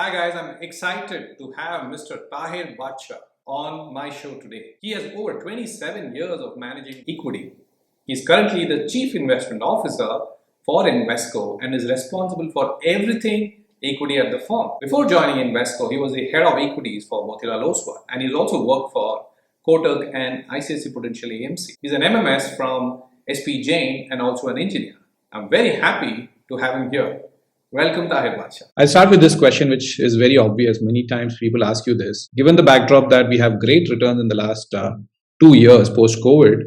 Hi guys, I'm excited to have Mr. Taher Badshah on my show today. He has over 27 years of managing equity. He's currently the Chief Investment Officer for Invesco and is responsible for everything equity at the firm. Before joining Invesco, he was the head of equities for Motilal Oswal and he's also worked for Kotak and ICICI Prudential AMC. He's an MMS from SP Jain and also an engineer. I'm very happy to have him here. Welcome, Taher Badshah. I'll start with this question, which is very obvious. Many times people ask you this. Given the backdrop that we have great returns in the last 2 years post COVID,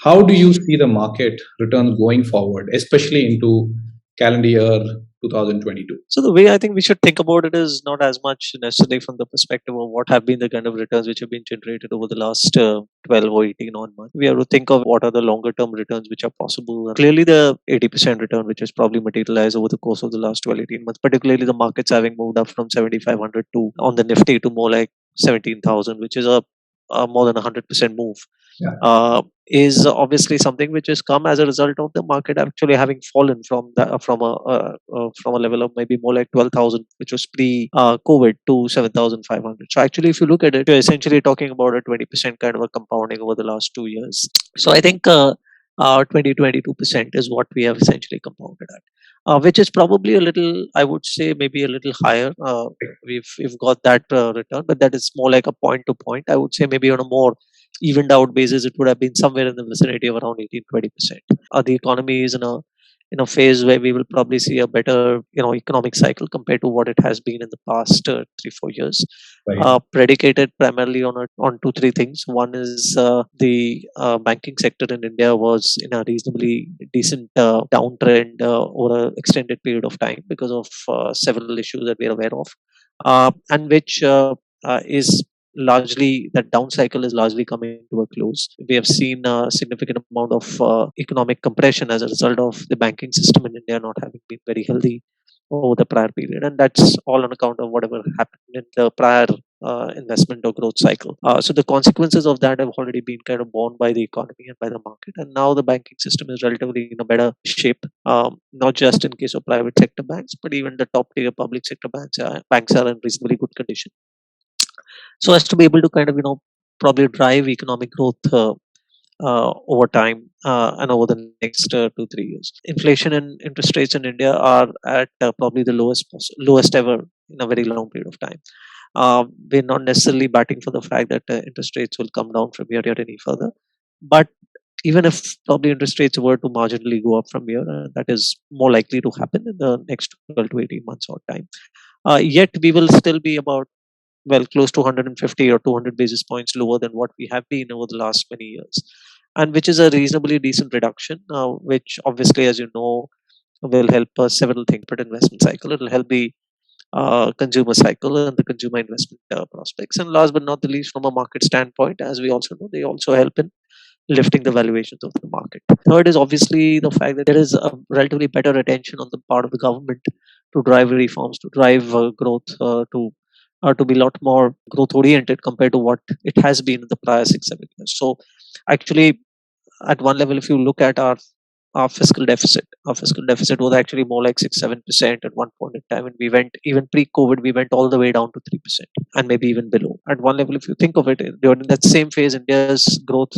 how do you see the market returns going forward, especially into calendar year 2022? So the way I think we should think about it is not as much necessarily from the perspective of what have been the kind of returns which have been generated over the last 12 or 18 on months. We have to think of what are the longer term returns which are possible. And clearly the 80% return which has probably materialized over the course of the last 12, 18 months, particularly the markets having moved up from 7,500 to on the Nifty to more like 17,000, which is a more than 100% move. Is obviously something which has come as a result of the market actually having fallen from a level of maybe more like 12,000, which was pre-COVID, to 7,500. So actually, if you look at it, you're essentially talking about a 20% kind of a compounding over the last 2 years. So I think 22% is what we have essentially compounded at. Which is probably a little, I would say, maybe a little higher. We've got that return, but that is more like a point to point. I would say maybe on a more evened out basis, it would have been somewhere in the vicinity of around 18-20%. The economy is in a phase where we will probably see a better economic cycle compared to what it has been in the past 3-4 years. Right. Predicated primarily on 2-3 things. One is the banking sector in India was in a reasonably decent downtrend over an extended period of time because of several issues that we are aware of, and which is largely, that down cycle is largely coming to a close. We have seen a significant amount of economic compression as a result of the banking system in India not having been very healthy over the prior period, and that's all on account of whatever happened in the prior investment or growth cycle. So the consequences of that have already been kind of borne by the economy and by the market, and now the banking system is relatively in a better shape. Not just in case of private sector banks, but even the top tier public sector banks are in reasonably good condition, so as to be able to kind of probably drive economic growth over time and over the next 2-3 years. Inflation and interest rates in India are at probably the lowest ever in a very long period of time. We're not necessarily batting for the fact that interest rates will come down from here any further, but even if probably interest rates were to marginally go up from here, that is more likely to happen in the next 12 to 18 months or time. Yet we will still be about close to 150 or 200 basis points lower than what we have been over the last many years, and which is a reasonably decent reduction, which obviously, as you know, will help us several things. But investment cycle, it will help the consumer cycle and the consumer investment prospects, and last but not the least, from a market standpoint, as we also know, they also help in lifting the valuations of the market. Third is obviously the fact that there is a relatively better attention on the part of the government to drive reforms, to drive growth, to be a lot more growth oriented compared to what it has been in the prior 6-7 years. So actually, at one level, if you look at our fiscal deficit was actually more like 6-7% at one point in time, and we went, even pre-COVID, we went all the way down to 3% and maybe even below. At one level, if you think of it, during that same phase, India's growth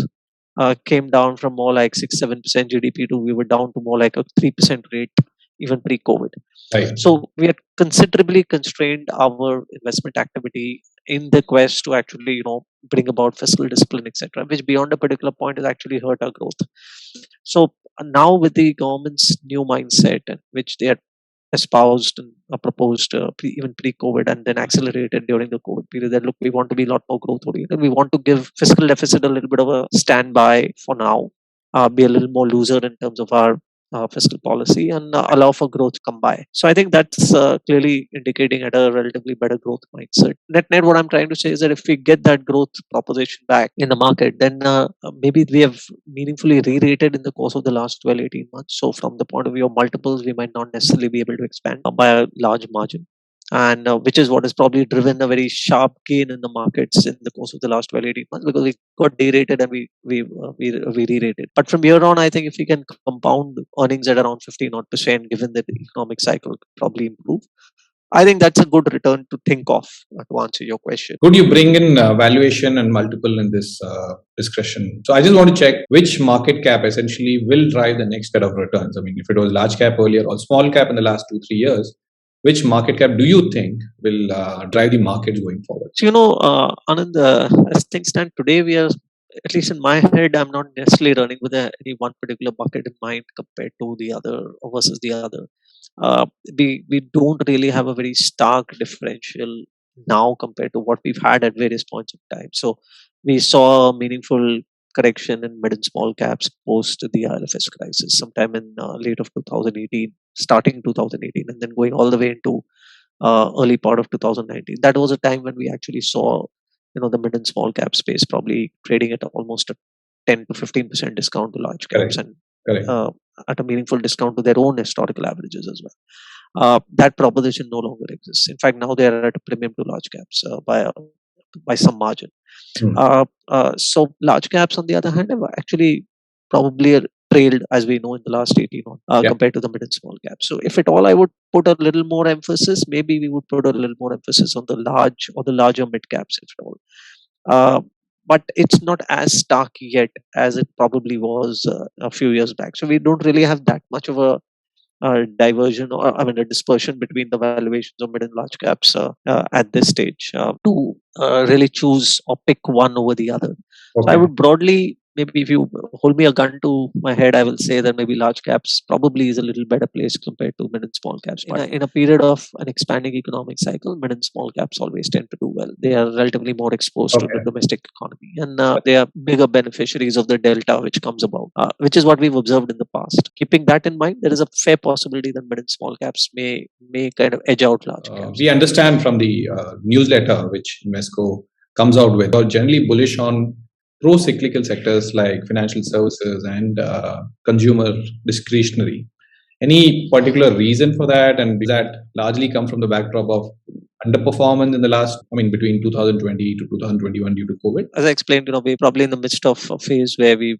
came down from more like 6-7% GDP to, we were down to more like a 3% rate even pre-COVID. Right. So we had considerably constrained our investment activity in the quest to actually, bring about fiscal discipline, etc., which beyond a particular point has actually hurt our growth. So now with the government's new mindset, which they had espoused and proposed even pre-COVID and then accelerated during the COVID period, that look, we want to be a lot more growth oriented. We want to give fiscal deficit a little bit of a standby for now, be a little more looser in terms of our fiscal policy, and allow for growth to come by. So I think that's clearly indicating at a relatively better growth mindset. Net, what I'm trying to say is that if we get that growth proposition back in the market, then maybe we have meaningfully re-rated in the course of the last 12-18 months. So from the point of view of multiples, we might not necessarily be able to expand by a large margin, and which is what has probably driven a very sharp gain in the markets in the course of the last 12-18 months, because we got derated and we re-rated. But from here on, I think if we can compound earnings at around 15% given that the economic cycle could probably improve, I think that's a good return to think of to answer your question. Could you bring in valuation and multiple in this discussion? So I just want to check which market cap essentially will drive the next set of returns. I mean, if it was large cap earlier or small cap in the last 2 3 years, which market cap do you think will drive the markets going forward? So, Anand, as things stand today, we are, at least in my head, I'm not necessarily running with any one particular bucket in mind compared to the other or versus the other. Uh, we don't really have a very stark differential now compared to what we've had at various points of time. So we saw a meaningful correction in mid and small caps post the RFS crisis sometime in late of 2018, starting 2018, and then going all the way into early part of 2019. That was a time when we actually saw, the mid and small cap space probably trading at almost a 10 to 15% discount to large caps, Correct. and Correct. at a meaningful discount to their own historical averages as well. That proposition no longer exists. In fact, now they are at a premium to large caps by some margin. Hmm. So large caps, on the other hand, have actually probably trailed, as we know, in the last 18 months Yeah. compared to the mid and small caps. So if at all, I would put a little more emphasis. Maybe we would put a little more emphasis on the large or the larger mid caps, if at all. But it's not as stark yet as it probably was a few years back. So we don't really have that much of a diversion, or I mean a dispersion between the valuations of mid and large caps at this stage to really choose or pick one over the other. So I Okay. would broadly, maybe if you hold me a gun to my head, I will say that maybe large caps probably is a little better place compared to mid and small caps. But in a period of an expanding economic cycle, mid and small caps always tend to do well. They are relatively more exposed to the Okay. domestic economy, and they are bigger beneficiaries of the delta which comes about, which is what we've observed in the past. Keeping that in mind, there is a fair possibility that mid and small caps may kind of edge out large caps. We understand from the newsletter which Invesco comes out with, are generally bullish on pro-cyclical sectors like financial services and consumer discretionary. Any particular reason for that? And does that largely come from the backdrop of underperformance in the last, I mean, between 2020 to 2021 due to COVID? As I explained, we're probably in the midst of a phase where we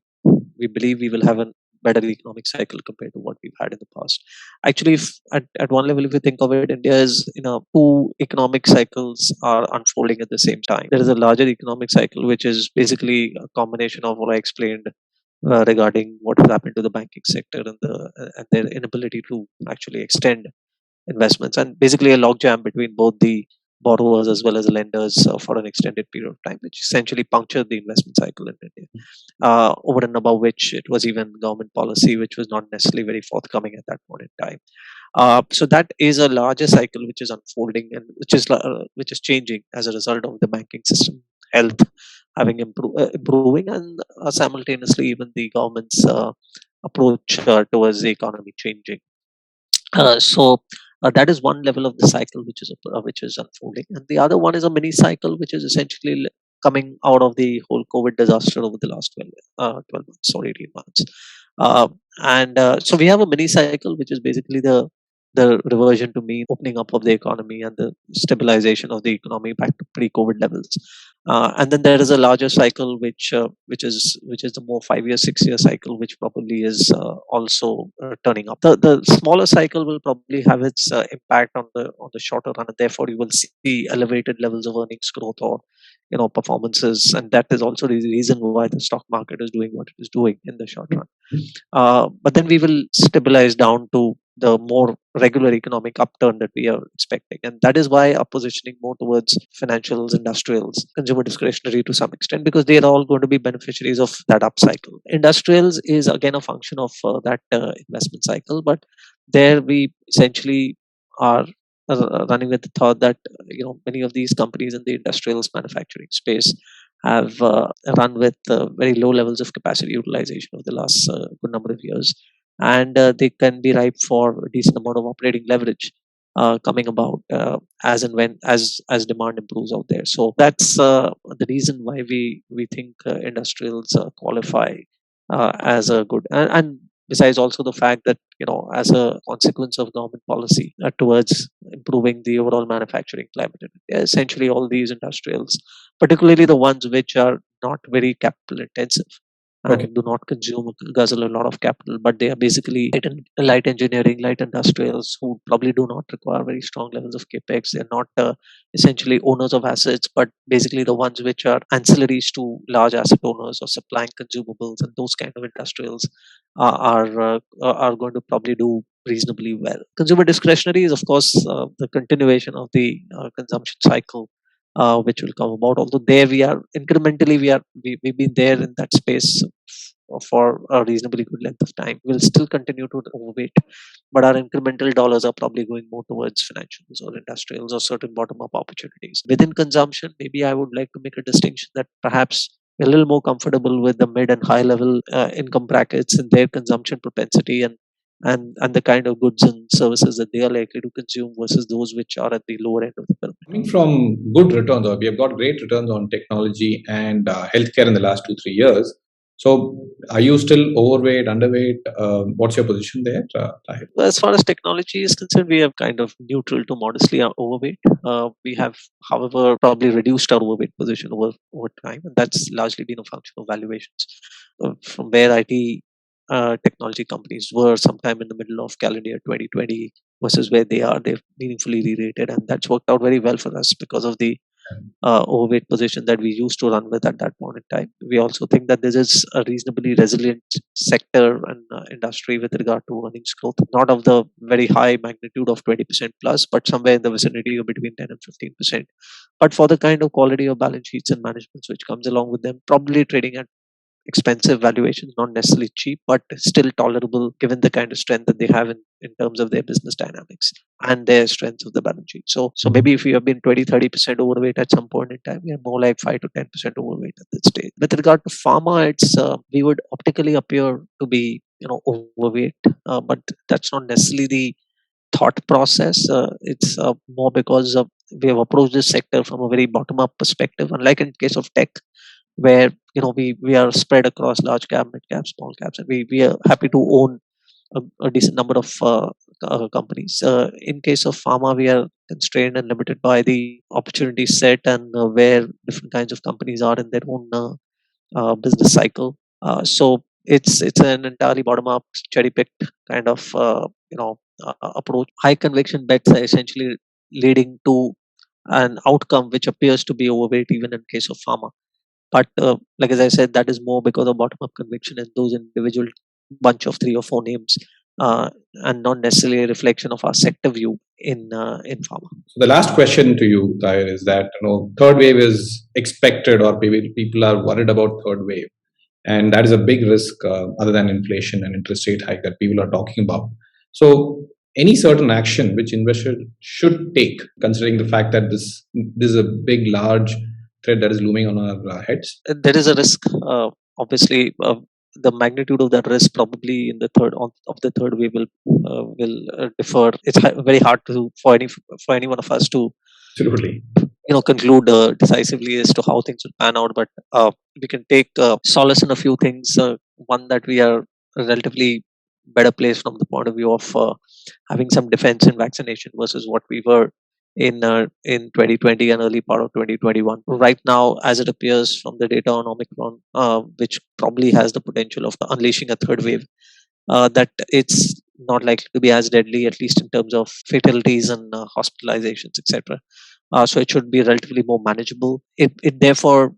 believe we will have a better economic cycle compared to what we've had in the past. Actually, if at one level, if you think of it, India is, two economic cycles are unfolding at the same time. There is a larger economic cycle, which is basically a combination of what I explained regarding what has happened to the banking sector and their inability to actually extend investments, and basically a logjam between both the borrowers as well as the lenders for an extended period of time, which essentially punctured the investment cycle in India. Over and above which, it was even government policy which was not necessarily very forthcoming at that point in time. So that is a larger cycle which is unfolding, and which is changing as a result of the banking system health having improving, and simultaneously even the government's approach towards the economy changing. So that is one level of the cycle which is unfolding, and the other one is a mini cycle which is essentially coming out of the whole COVID disaster over the last 12 months or 18 months. Uh, and so we have a mini cycle which is basically the reversion to mean opening up of the economy and the stabilization of the economy back to pre-COVID levels. And then there is a larger cycle which is the more 5 year 6 year cycle, which probably is also turning up. The smaller cycle will probably have its impact on the shorter run, and therefore you will see elevated levels of earnings growth or performances, and that is also the reason why the stock market is doing what it is doing in the short run. But then we will stabilize down to the more regular economic upturn that we are expecting. And that is why our positioning more towards financials, industrials, consumer discretionary to some extent, because they are all going to be beneficiaries of that upcycle. Industrials is again a function of that investment cycle, but there we essentially are running with the thought that many of these companies in the industrials manufacturing space have run with very low levels of capacity utilization over the last good number of years, and they can be ripe for a decent amount of operating leverage coming about as and when as demand improves out there. So that's the reason why we think industrials qualify as a good, and besides also the fact that as a consequence of government policy towards improving the overall manufacturing climate in India, essentially all these industrials, particularly the ones which are not very capital intensive, Okay. and do not consume guzzle a lot of capital, but they are basically light engineering, light industrials who probably do not require very strong levels of capex. They're not essentially owners of assets, but basically the ones which are ancillaries to large asset owners or supplying consumables, and those kind of industrials are going to probably do reasonably well. Consumer discretionary is, of course, the continuation of the consumption cycle, which will come about. Although there we are incrementally, we've been there in that space for a reasonably good length of time. We'll still continue to overweight, but our incremental dollars are probably going more towards financials or industrials or certain bottom up opportunities. Within consumption, maybe I would like to make a distinction that perhaps we're a little more comfortable with the mid and high level income brackets and their consumption propensity, and the kind of goods and services that they are likely to consume versus those which are at the lower end of the pyramid. Coming from good returns, or we have got great returns on technology and healthcare in the last 2 3 years. So, are you still overweight, underweight? What's your position there, Tahir? As far as technology is concerned, we have kind of neutral to modestly overweight. We have, however, probably reduced our overweight position over time, and that's largely been a function of valuations. From where IT technology companies were sometime in the middle of calendar year 2020 versus where they are, they've meaningfully re-rated, and that's worked out very well for us because of the overweight position that we used to run with at that point in time. We also think that this is a reasonably resilient sector and industry with regard to earnings growth, not of the very high magnitude of 20% plus, but somewhere in the vicinity of between 10 and 15%. But for the kind of quality of balance sheets and managements which comes along with them, probably trading at expensive valuations, not necessarily cheap, but still tolerable given the kind of strength that they have in terms of their business dynamics and their strengths of the balance sheet. So maybe if we have been 20-30% overweight at some point in time, we are more like 5 to 10% overweight at this stage. With regard to pharma, it's we would optically appear to be overweight, but that's not necessarily the thought process. It's more because we have approached this sector from a very bottom up perspective, unlike in case of tech where we are spread across large cap, mid cap, small caps, and we are happy to own a decent number of companies. In case of pharma, we are constrained and limited by the opportunity set and where different kinds of companies are in their own business cycle. So it's an entirely bottom up, cherry picked kind of approach. High conviction bets are essentially leading to an outcome which appears to be overweight even in case of pharma. But like as I said, that is more because of bottom up conviction in those individual bunch of 3 or 4 names, and not necessarily a reflection of our sector view in pharma. So the last question to you, Tahir, is that third wave is expected, or maybe people are worried about third wave, and that is a big risk other than inflation and interest rate hike that people are talking about. So, any certain action which investors should take, considering the fact that this is a big, large threat that is looming on our heads? There is a risk, obviously. The magnitude of that risk probably in the third wave will differ. It's very hard for any one of us to Absolutely. conclude decisively as to how things will pan out, but we can take solace in a few things. One, that we are relatively better placed from the point of view of having some defense in vaccination versus what we were in 2020 and early part of 2021. Right now, as it appears from the data on Omicron, which probably has the potential of unleashing a third wave, that it's not likely to be as deadly, at least in terms of fatalities and hospitalizations, etc. So it should be relatively more manageable. It therefore,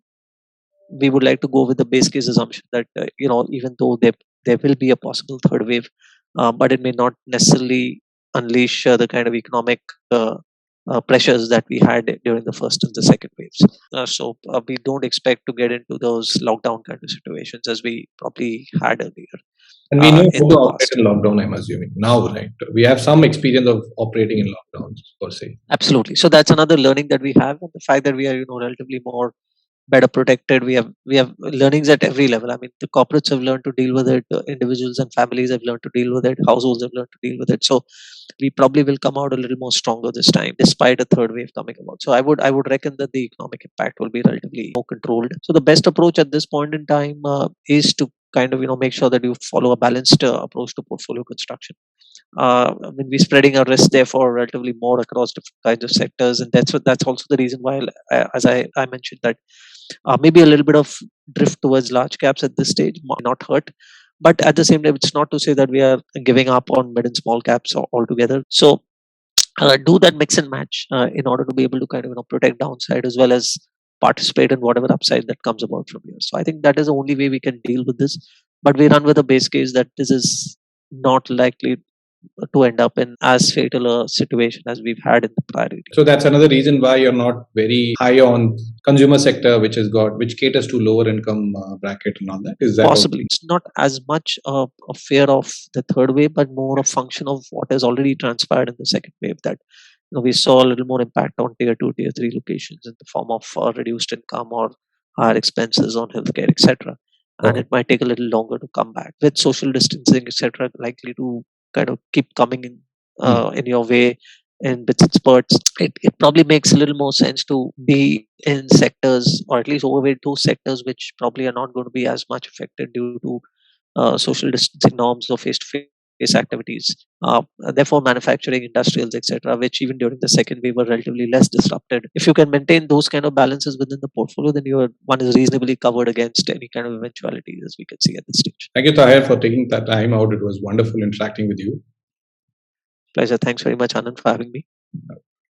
we would like to go with the base case assumption that even though there will be a possible third wave, but it may not necessarily unleash the kind of economic pressures that we had during the first and the second waves. So we don't expect to get into those lockdown kind of situations as we probably had earlier. And we know In how the to operate past. in lockdown, I'm assuming. Now, right? We have some experience of operating in lockdowns, per se. Absolutely. So that's another learning that we have, and the fact that we are relatively more better protected. We have learnings at every level. I mean, the corporates have learned to deal with it, individuals and families have learned to deal with it, households have learned to deal with it. So we probably will come out a little more stronger this time despite a third wave coming about. So I would reckon that the economic impact will be relatively more controlled. So the best approach at this point in time is to kind of make sure that you follow a balanced approach to portfolio construction. I mean, we're spreading our risk therefore relatively more across different kinds of sectors, and that's also the reason why, as I mentioned, that Maybe a little bit of drift towards large caps at this stage might not hurt. But at the same time, it's not to say that we are giving up on mid and small caps altogether. So do that mix and match in order to be able to kind of protect downside as well as participate in whatever upside that comes about from here. So I think that is the only way we can deal with this. But we run with a base case that this is not likely to end up in as fatal a situation as we've had in the prior 18. So that's another reason why you're not very high on consumer sector, which caters to lower income bracket and all that. Is that Possibly it's not as much a fear of the third wave, but more a function of what has already transpired in the second wave. That we saw a little more impact on tier 2, tier 3 locations in the form of reduced income or higher expenses on healthcare, etc. And Okay. it might take a little longer to come back with social distancing, etc. Likely to kind of keep coming in your way in bits and spurts. It probably makes a little more sense to be in sectors, or at least overweight those sectors which probably are not going to be as much affected due to social distancing norms or face-to-face activities. Therefore, manufacturing, industrials, etc., which even during the second wave were relatively less disrupted. If you can maintain those kind of balances within the portfolio, then one is reasonably covered against any kind of eventualities, as we can see at this stage. Thank you, Taher, for taking that time out. It was wonderful interacting with you. Pleasure. Thanks very much, Anand, for having me.